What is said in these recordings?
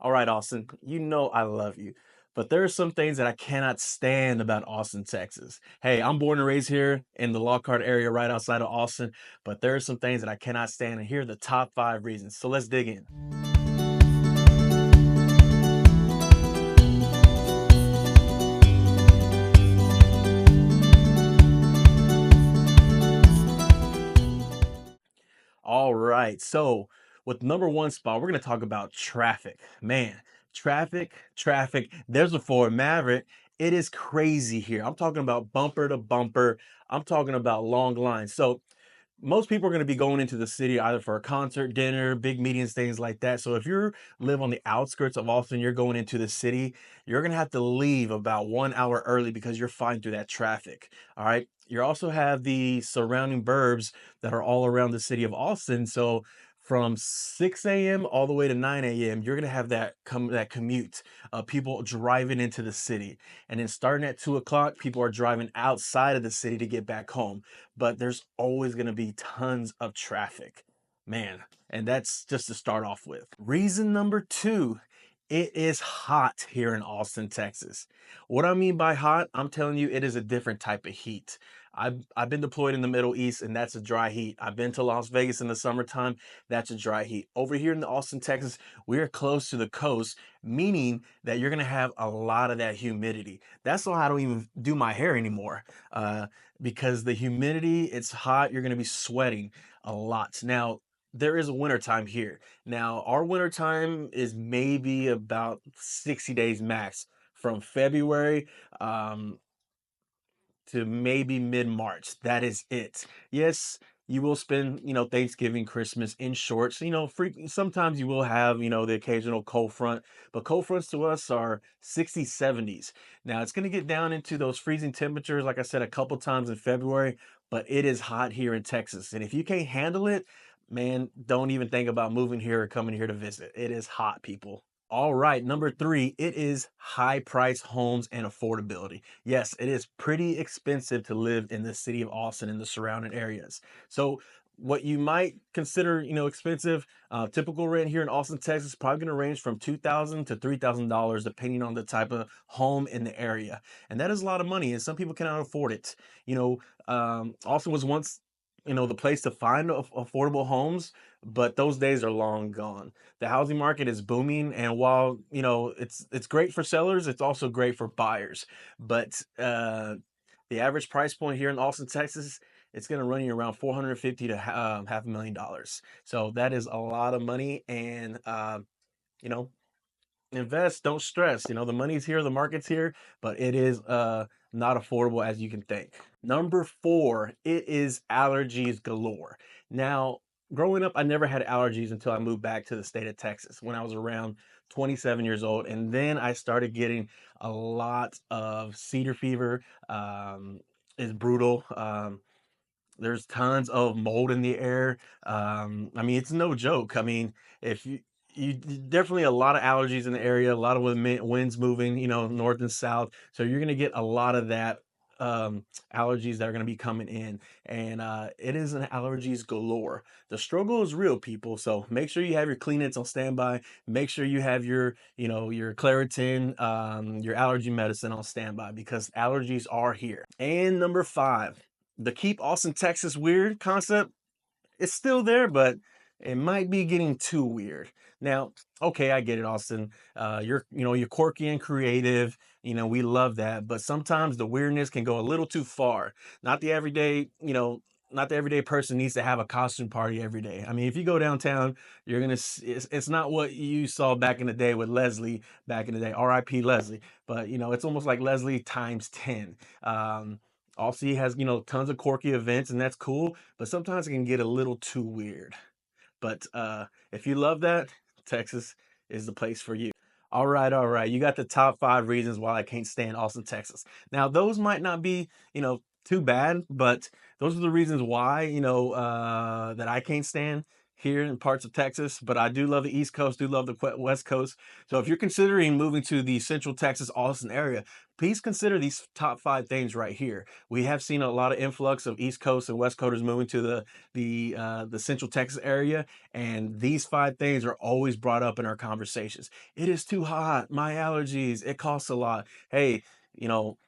All right, Austin, you know I love you, but there are some things that I cannot stand about Austin, Texas. Hey, I'm born and raised here in the Lockhart area right outside of Austin, but there are some things that I cannot stand, and here are the top 5 reasons. So let's dig in. All right. So, with number one spot, we're going to talk about traffic. Man, traffic. There's a Ford Maverick. It is crazy here. I'm talking about bumper to bumper. I'm talking about long lines. So, most people are going to be going into the city either for a concert, dinner, big meetings, things like that. So if you live on the outskirts of Austin, you're going into the city, you're going to have to leave about 1 hour early because you're fighting through that traffic. All right. You also have the surrounding burbs that are all around the city of Austin. So from 6 a.m. all the way to 9 a.m., you're going to have that commute of people driving into the city. And then starting at 2 o'clock, people are driving outside of the city to get back home, but there's always going to be tons of traffic. Man, and that's just to start off with. Reason number two, it is hot here in Austin, Texas. What I mean by hot, I'm telling you, it is a different type of heat. I've been deployed in the Middle East, and that's a dry heat. I've been to Las Vegas in the summertime. That's a dry heat. Over here in the Austin, Texas, we're close to the coast, meaning that you're gonna have a lot of that humidity. That's why I don't even do my hair anymore. Because the humidity, it's hot, you're going to be sweating a lot. Now, there is a winter time here. Now, our winter time is maybe about 60 days max from February um, to maybe mid-March. That is it. Yes, you will spend, Thanksgiving, Christmas in shorts. Sometimes you will have, the occasional cold front, but cold fronts to us are 60s, 70s. Now it's going to get down into those freezing temperatures, like I said, a couple times in February, but it is hot here in Texas. And if you can't handle it, man, don't even think about moving here or coming here to visit. It is hot, people. All right, number three, it is high price homes and affordability. Yes, it is pretty expensive to live in the city of Austin and the surrounding areas. So, what you might consider, expensive, typical rent here in Austin, Texas, probably going to range from $2,000 to $3,000, depending on the type of home in the area, and that is a lot of money, and some people cannot afford it. Austin was once, the place to find affordable homes, but those days are long gone. The housing market is booming, and while it's great for sellers, it's also great for buyers. But the average price point here in Austin, Texas, it's going to run you around 450 to half a million dollars. So that is a lot of money, and you know invest, don't stress. The money's here, the market's here, but it is not affordable as you can think. Number four, it is allergies galore. Now, growing up, I never had allergies until I moved back to the state of Texas when I was around 27 years old. And then I started getting a lot of cedar fever. It's brutal. There's tons of mold in the air. I mean, it's no joke. I mean, if you definitely a lot of allergies in the area, a lot of winds moving, north and south. So you're gonna get a lot of that allergies that are gonna be coming in, and it is an allergies galore. The struggle is real, people. So make sure you have your Kleenex on standby. Make sure you have your Claritin, your allergy medicine on standby because allergies are here. And number five, the keep Austin, Texas weird concept, it's still there, but it might be getting too weird. Now, okay, I get it, Austin. You're quirky and creative. We love that, but sometimes the weirdness can go a little too far. Not the everyday, not the everyday person needs to have a costume party every day. I mean, if you go downtown, it's not what you saw back in the day with Leslie back in the day, R.I.P. Leslie, but it's almost like Leslie times 10. Also, has, tons of quirky events, and that's cool, but sometimes it can get a little too weird. But if you love that, Texas is the place for you. All right, all right. You got the top 5 reasons why I can't stand Austin, Texas. Now, those might not be, too bad, but those are the reasons why, that I can't stand here in parts of Texas, but I do love the East Coast, do love the West Coast. So if you're considering moving to the Central Texas, Austin area, please consider these top 5 things right here. We have seen a lot of influx of East Coast and West Coasters moving to the Central Texas area, and these 5 things are always brought up in our conversations. It is too hot, my allergies, it costs a lot. Hey, you know,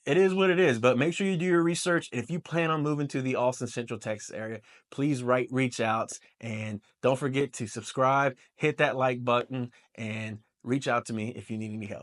it is what it is, but make sure you do your research. And if you plan on moving to the Austin Central Texas area, please reach out, and don't forget to subscribe, hit that like button, and reach out to me if you need any help.